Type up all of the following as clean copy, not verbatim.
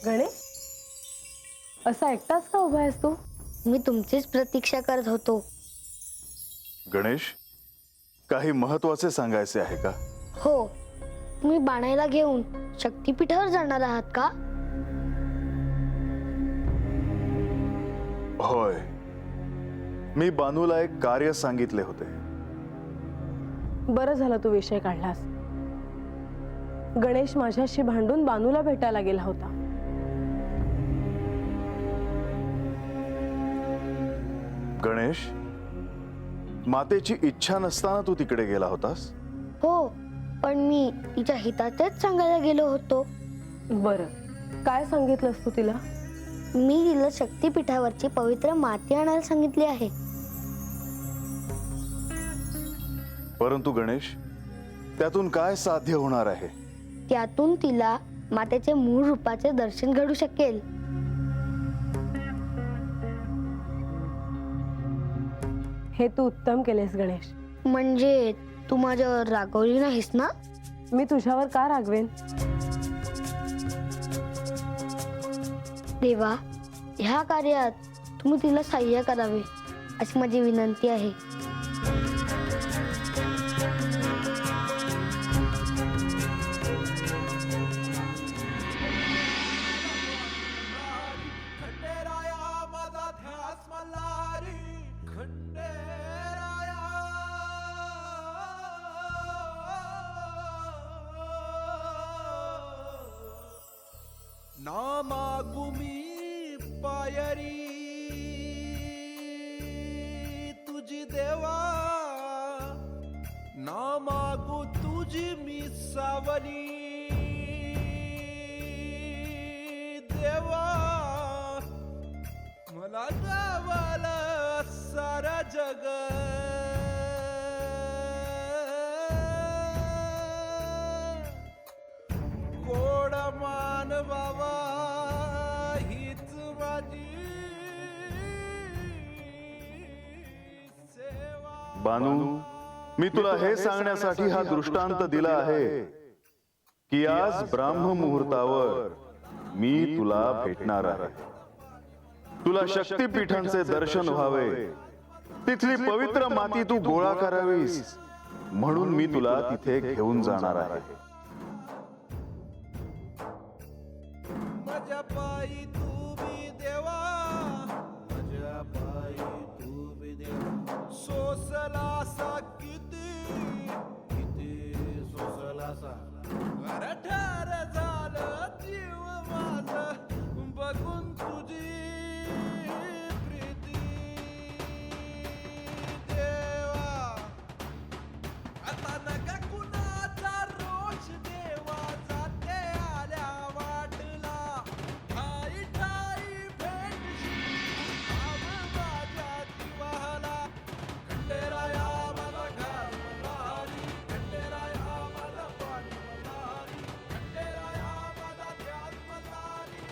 गणेश, असा एकटाच का उभा आहेस तू? मी तुमचीच प्रतीक्षा करत होतो. गणेश, काही महत्वाचे सांगायचे आहे का? हो, तुम्ही बाणाईला घेऊन शक्तिपीठावर जाणार आहात का? होय, मी बानूला एक कार्य सांगितले होते. बरं झालं तू विषय काढलास. गणेश माझ्याशी भांडून बानूला भेटायला गेला होता. गणेश, मातेची इच्छा नसताना तू तिकडे गेला होतास? हो, पण मी तिच्या हिताचेच सांगायला गेलो होतो. बरं, काय सांगितलंस तू तिला? मी तिला शक्तिपीठावरची पवित्र माती आणायला सांगितली आहे. परंतु गणेश, त्यातून काय साध्य होणार आहे? त्यातून तिला मातेचे मूळ रूपाचे दर्शन घडू शकेल. हे तू उत्तम केलेस गणेश. म्हणजे तू माझ्यावर रागवली नाहीस ना? मी तुझ्यावर का रागवेन? देवा, ह्या कार्यात तुम्ही तिला सहाय्य करावे अशी माझी विनंती आहे. ना मागू मी पायरी तुझी देवा, ना मागू तुझी मी सावली देवा. मला गावाला सारा जग गोड मान बाबा हीच माझी सेवा. बानू, मी तुला हे सांगण्यासाठी हा दृष्टांत दिला आहे की आज ब्राह्म मुहूर्तावर मी तुला भेटणार आहे. तुला शक्तिपीठांचे दर्शन व्हावे, तिथली पवित्र माती तू गोळा करावीस, म्हणून मी तुला तिथे घेऊन जाणार आहे. माझ्या पायी तू बी देवा, माझ्या पायी तू बी देवा. सोसलासा किती किती सोसलासा, अरे ठार झालं जीव माझा बघून तुझी प्रीती देवा. आता नका कुणाचा रोष देवा, जाते आल्या वाटला ठाई ठाई भेटशी भाव माझ्या जीवाला. खंडेराया मला घाल मल्हारी, खंडेराया मला पाणी मल्हारी, खंडेराया मला ध्यान मल्हारी.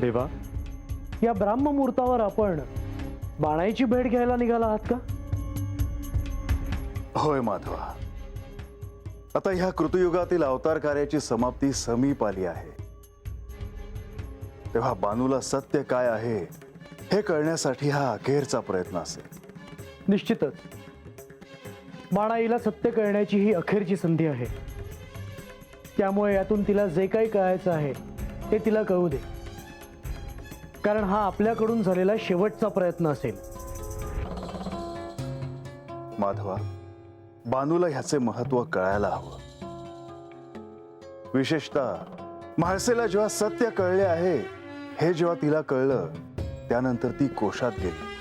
देवा, या ब्राह्म मुहूर्तावर आपण बाणाईची भेट घ्यायला निघाला आहात का? होय माधवा, आता ह्या कृतयुगातील अवतार कार्याची समाप्ती समीप आली आहे. तेव्हा बानूला सत्य काय आहे हे कळण्यासाठी हा अखेरचा प्रयत्न असेल. निश्चितच बाणाईला सत्य कळण्याची ही अखेरची संधी आहे. त्यामुळे यातून तिला जे काही कळायचं आहे ते तिला कळू दे, कारण हा आपल्याकडून झालेला शेवटचा प्रयत्न असेल. माधवा, बानूला ह्याचे महत्व कळायला हवं. विशेषतः म्हाळसेला जेव्हा सत्य कळले आहे हे जेव्हा तिला कळलं, त्यानंतर ती कोशात गेली.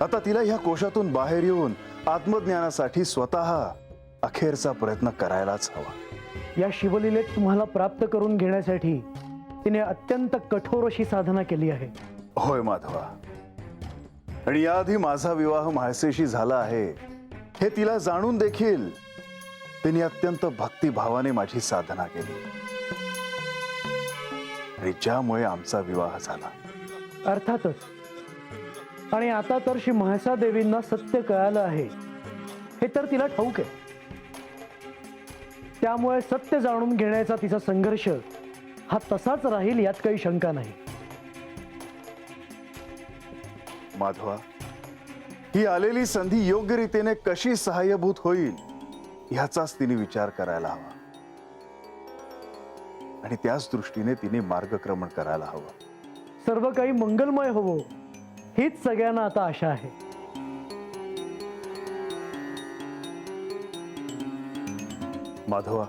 आता तिला ह्या कोशातून बाहेर येऊन आत्मज्ञानासाठी स्वतः अखेरचा प्रयत्न करायलाच हवा. या शिवलीलेत तुम्हाला प्राप्त करून घेण्यासाठी तिने अत्यंत कठोर अशी साधना केली आहे. होय माधवा, आणि याआधी माझा विवाह म्हाळसेशी झाला आहे हे तिला जाणून देखील तिने अत्यंत भक्तिभावाने माझी साधना केली, आणि ज्यामुळे आमचा विवाह झाला. अर्थातच. आणि आता तर श्री म्हाळसा देवींना सत्य कळालं आहे हे तर तिला ठाऊक आहे. त्यामुळे सत्य जाणून घेण्याचा तिचा संघर्ष हा तसाच राहील यात काही शंका नाही. माधवा, ही आलेली संधी योग्य रीतीने कशी सहाय्यभूत होईल ह्याचाच तिने विचार करायला हवा, आणि त्याच दृष्टीने तिने मार्गक्रमण करायला हवं. सर्व काही मंगलमय हवं हीच सगळ्यांना आता आशा आहे. माधवा,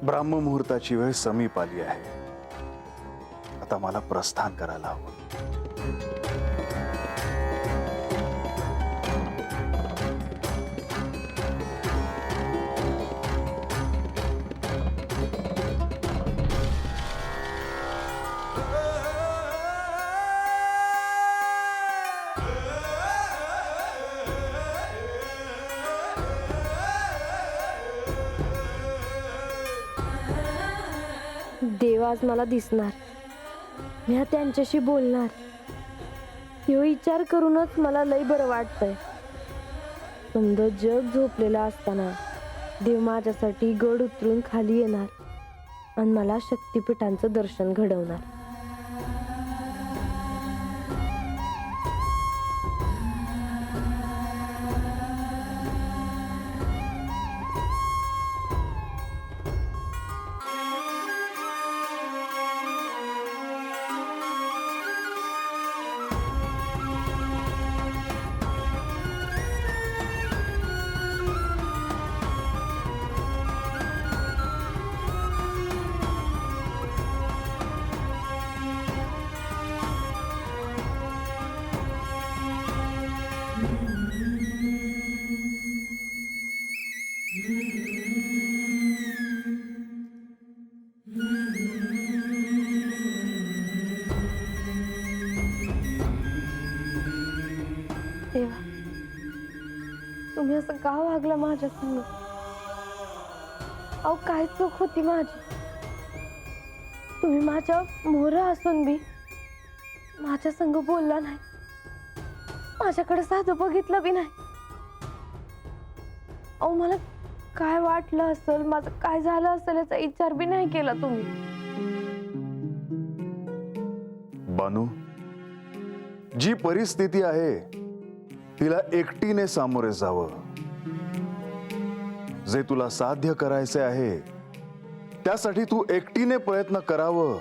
ब्राह्म मुहूर्ताची वेळ समीप आली आहे. आता मला प्रस्थान करायला हवं. देव आज मला दिसणार, मी त्यांच्याशी बोलणार. ह्यो विचार करूनच मला लय बरं वाटतंय. समजा जग झोपलेलं असताना देव माझ्यासाठी गड उतरून खाली येणार आणि मला शक्तिपीठांचं दर्शन घडवणार. देवा, तुम्ही असं का वागलं माझ्या संग? अहो, काय चूक होती माझी? तुम्ही माझ्या मोहरा असून बी माझ्या संग बोलला नाही, माझ्याकडे साधं बघितलं बी नाही. अहो, मला काय वाटलं असेल, माझं काय झालं असेल याचा विचार बी नाही केला तुम्ही. बानू, जी परिस्थिती आहे तिला एकटीने सामोरे जावं. जे तुला साध्य करायचे आहे त्यासाठी तू एकटीने प्रयत्न करावं,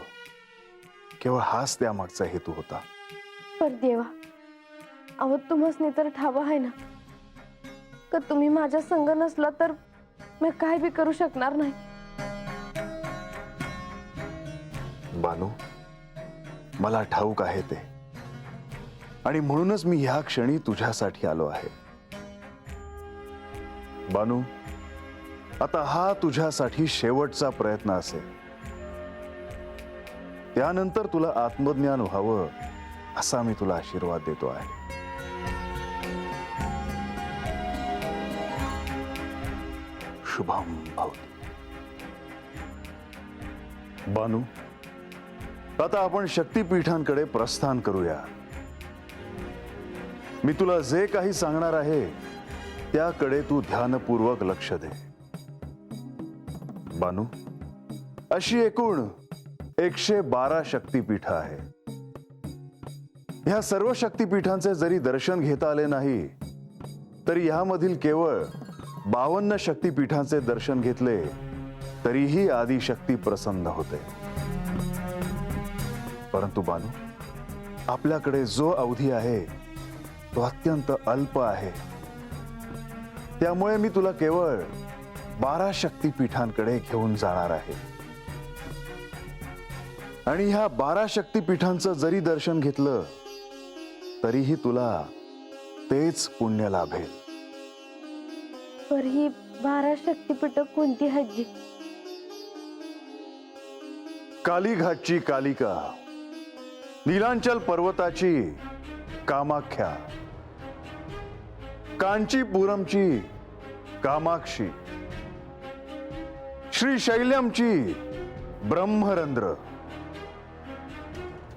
केवळ हाच त्यामागचा हेतू होता. पर देवा, अहो तुम्हासनी तर ठाव आहे ना का तुम्ही माझ्या संग नसला तर मी काय बी करू शकणार नाही. बानू, मला ठाऊक आहे ते, आणि म्हणूनच मी ह्या क्षणी तुझ्यासाठी आलो आहे. बानू, आता हा तुझ्यासाठी शेवटचा प्रयत्न असेल. त्यानंतर तुला आत्मज्ञान व्हावं असा मी तुला आशीर्वाद देतो आहे. शुभम भवतु. बानू, आता आपण शक्तिपीठांकडे प्रस्थान करूया. मी तुला जे काही सांगणार आहे त्याकडे तू ध्यानपूर्वक लक्ष दे. बानू, अशी एकूण 112 शक्तिपीठ आहे. ह्या सर्व शक्तिपीठांचे जरी दर्शन घेता आले नाही तरी यामधील केवळ 52 शक्तिपीठांचे दर्शन घेतले तरीही आदिशक्ती प्रसन्न होते. परंतु बानू, आपल्याकडे जो अवधी आहे तो अत्यंत अल्प आहे. त्यामुळे मी तुला केवळ 12 शक्तिपीठांकडे घेऊन जाणार आहे. आणि ह्या 12 शक्तिपीठांचं जरी दर्शन घेतलं तरीही तुला तेच पुण्य लाभेल. पर ही 12 शक्तिपीठ कोणती हज्जी? कालीघाटची कालिका, नीलांचल पर्वताची कामाख्या, कांचीपुरमची कामाक्षी, श्रीशैल्यमची ब्रह्मरंध्र,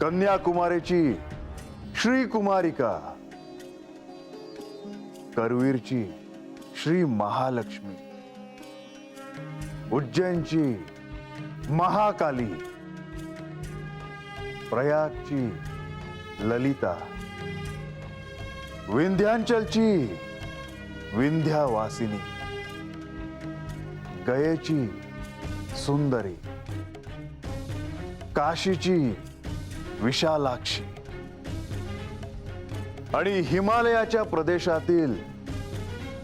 कन्याकुमारीची श्रीकुमारिका, करवीरची श्री महालक्ष्मी, उज्जैनची महाकाली, प्रयागची ललिता, विंध्यांचलची विंध्यावासिनी, गयेची सुंदरी, काशीची विशालाक्षी आणि हिमालयाच्या प्रदेशातील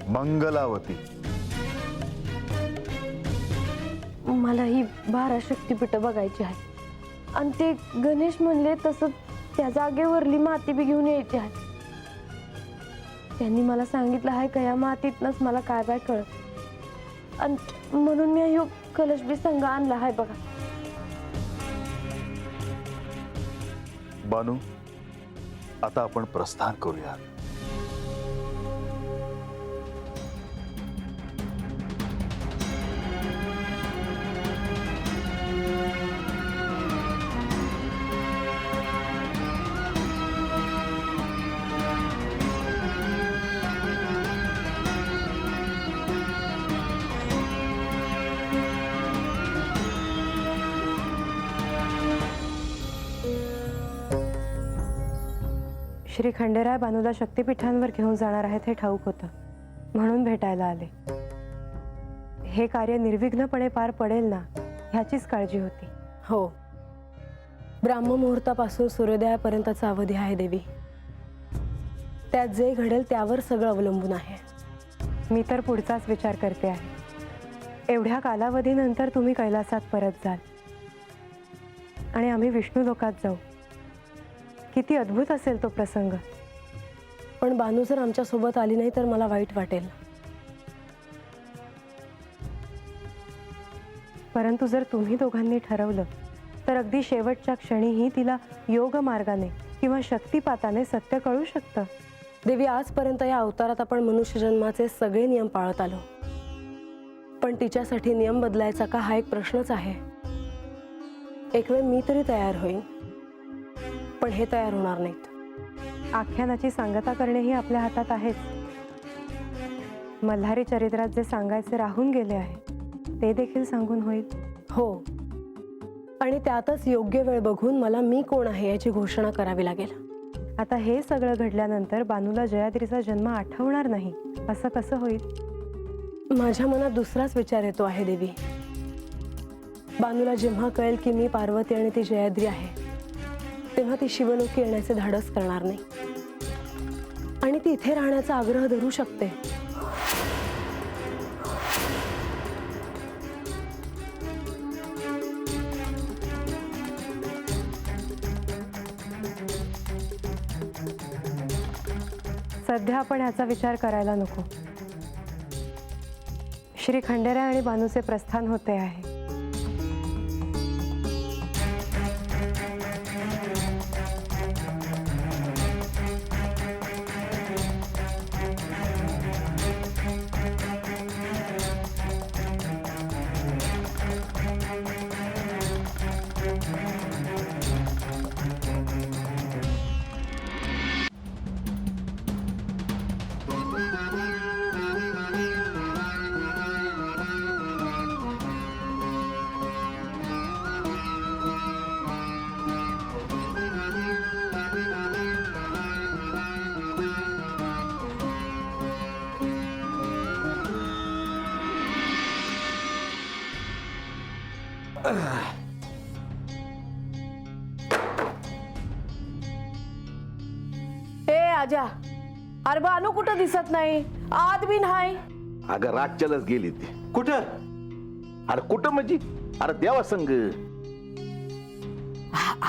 मंगलावती. मला ही 12 शक्तिपीठ बघायची आहे. आणि ते गणेश म्हणले तसं त्या जागेवरली माती बी घेऊन यायची आहे. त्यांनी मला सांगितलं आहे का या मातीतनच मला काय काय कळत, आणि म्हणून मी ह्यो कलश बी संग आणला आहे बघा. बानू, आता आपण प्रस्थान करूया. श्री खंडेराय बानूला शक्तिपीठांवर घेऊन जाणार आहेत हे ठाऊक होतं, म्हणून भेटायला आले. हे कार्य निर्विघ्नपणे पार पडेल ना ह्याचीच काळजी होती. हो, ब्राह्ममुहूर्तापासून सूर्योदयापर्यंतचा अवधी आहे देवी. त्यात जे घडेल त्यावर सगळं अवलंबून आहे. मी तर पुढचाच विचार करते आहे. एवढ्या कालावधीनंतर तुम्ही कैलासात परत जाल आणि आम्ही विष्णू लोकात जाऊ. किती अद्भुत असेल तो प्रसंग. पण बानू जर आमच्या सोबत आली नाही तर मला वाईट वाटेल. परंतु जर तुम्ही दोघांनी ठरवलं तर अगदी शेवटच्या क्षणीही तिला योग मार्गाने किंवा शक्तिपाताने सत्य कळू शकतं. देवी, आजपर्यंत या अवतारात आपण मनुष्य जन्माचे सगळे नियम पाळत आलो, पण तिच्यासाठी नियम बदलायचा का हा एक प्रश्नच आहे. एक वेळ मी तरी तयार होईन, पण हे तयार होणार नाहीत. आख्यानाची सांगता करणे ही आपल्या हातात आहेच. मल्हारी चरित्रात जे सांगायचे राहून गेले आहे ते देखील सांगून होईल. हो, आणि त्यातच योग्य वेळ बघून मला मी कोण आहे याची घोषणा करावी लागेल. आता हे सगळं घडल्यानंतर बानूला जयाद्रीचा जन्म आठवणार नाही असं कसं होईल? माझ्या मनात दुसराच विचार येतो आहे देवी. बानूला जेव्हा कळेल की मी पार्वती आणि ती जयाद्री आहे तेव्हा ती शिवलोकी येण्याचे धाडस करणार नाही आणि ती इथे राहण्याचा आग्रह धरू शकते. सध्या आपण याचा विचार करायला नको. श्री खंडेराय आणि बानूचे प्रस्थान होते आहे. ए आजा, अरे बानू कुठं दिसत नाही, आत बी नाही. अगं रातच्यालाच गेली ती. कुठं? अरे कुठं म्हणजे? अरे देवा संग.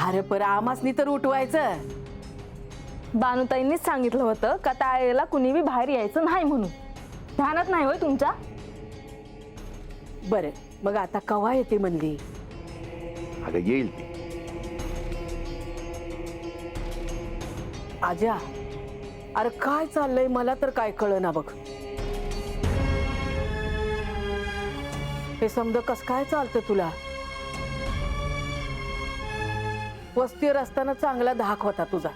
अरे पर आमासनी तर उठवायचं. बानुताईंनीच सांगितलं होतं का त्यावेळेला कुणी बी बाहेर यायचं नाही म्हणून. ध्यानात नाही होय तुमच्या? बरं मग आता कवा येते म्हणली? अगं येईल ती. आज्या, अरे काय चाललंय मला तर काय कळना बघ. हे समज कस काय चालतं तुला? वस्तीवर असताना चांगला धाक होता तुझा,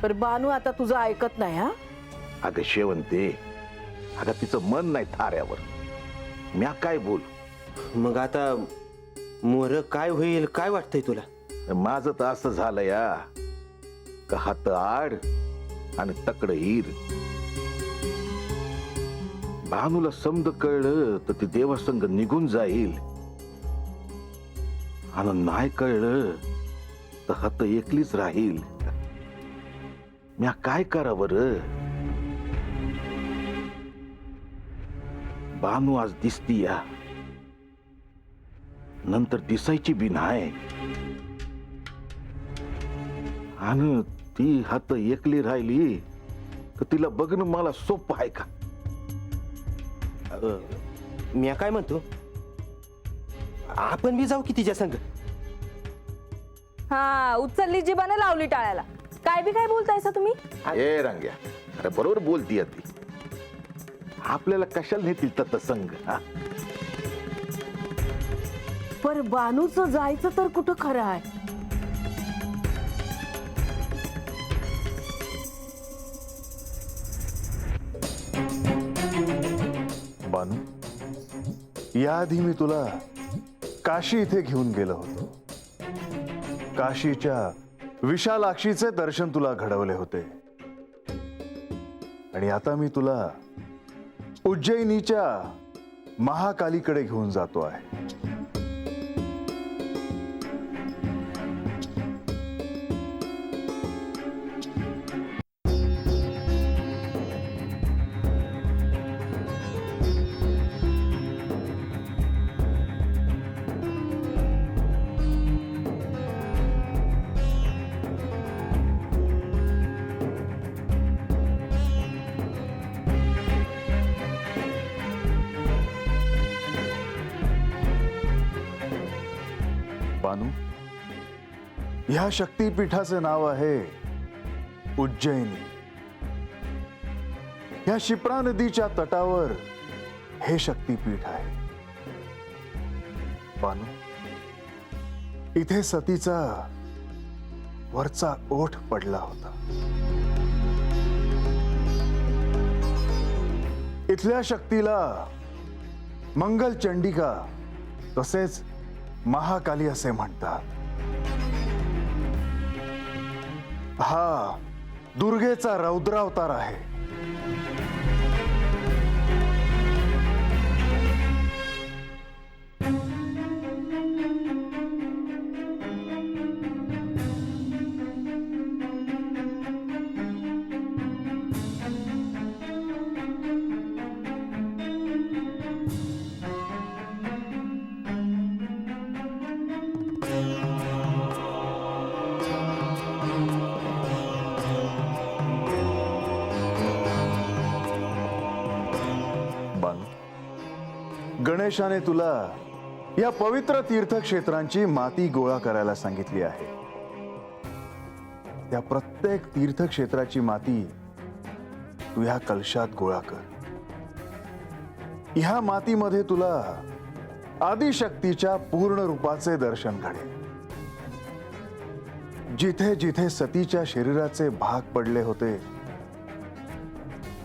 पण बानू आता तुझं ऐकत नाही. हा अगं शेवंते, अगं तिचं मन नाही थाऱ्यावर. म्या काय बोल. मग आता मोर काय होईल, काय वाटतंय तुला? माझं तर असं झालं या का हात आड आणि तकड हीर. भानूला समज कळलं तर ती देवासंग निघून जाईल, आणि नाही कळलं तर हात एकलीच राहील. म्या काय करावं रे? भानू आज दिसती या, नंतर दिसायची बी नाही, आणि ती हात एकली राहिली तर तिला बघणं मला सोपं आहे का? मी काय म्हणतो, आपण बी जाऊ की तिच्या संग? हा, उचलली जीबाने लावली टाळ्याला. काय बी काय बोलतायसा तुम्ही? ए रंग्या, अरे बरोबर बोलती ती. आपल्याला कशाला नेतील तत संग? हा? पर बानूचं जायचं तर कुठं खरं आहे? बानू, याआधी मी तुला काशी इथे घेऊन गेलो होतो. काशीच्या विशालाक्षीचे दर्शन तुला घडवले होते, आणि आता मी तुला उज्जैनीच्या महाकालीकडे घेऊन जातो आहे. बानू, ह्या शक्तीपीठाचे नाव आहे उज्जैनी. ह्या शिप्रा नदीच्या तटावर हे शक्तीपीठ आहे. बानू, इथे सतीचा वरचा ओठ पडला होता. इथल्या शक्तीला मंगल चंडिका तसेच महाकाली असे म्हणतात. हा दुर्गेचा रौद्रावतार आहे. गणेशाने तुला या पवित्र तीर्थक्षेत्रांची माती गोळा करायला सांगितली आहे. त्या प्रत्येक तीर्थक्षेत्राची माती तू ह्या कलशात गोळा कर. ह्या मातीमध्ये तुला आदिशक्तीच्या पूर्ण रूपाचे दर्शन घडेल. जिथे जिथे सतीच्या शरीराचे भाग पडले होते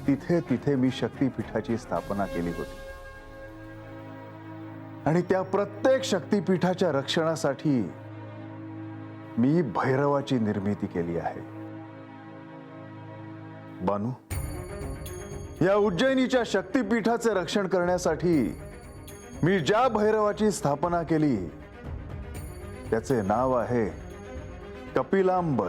तिथे तिथे मी शक्तीपीठाची स्थापना केली होती, आणि त्या प्रत्येक शक्तीपीठाच्या रक्षणासाठी मी भैरवाची निर्मिती केली आहे. बानू, या उज्जैनीच्या शक्तीपीठाचे रक्षण करण्यासाठी मी ज्या भैरवाची स्थापना केली त्याचे नाव आहे कपिलांबर.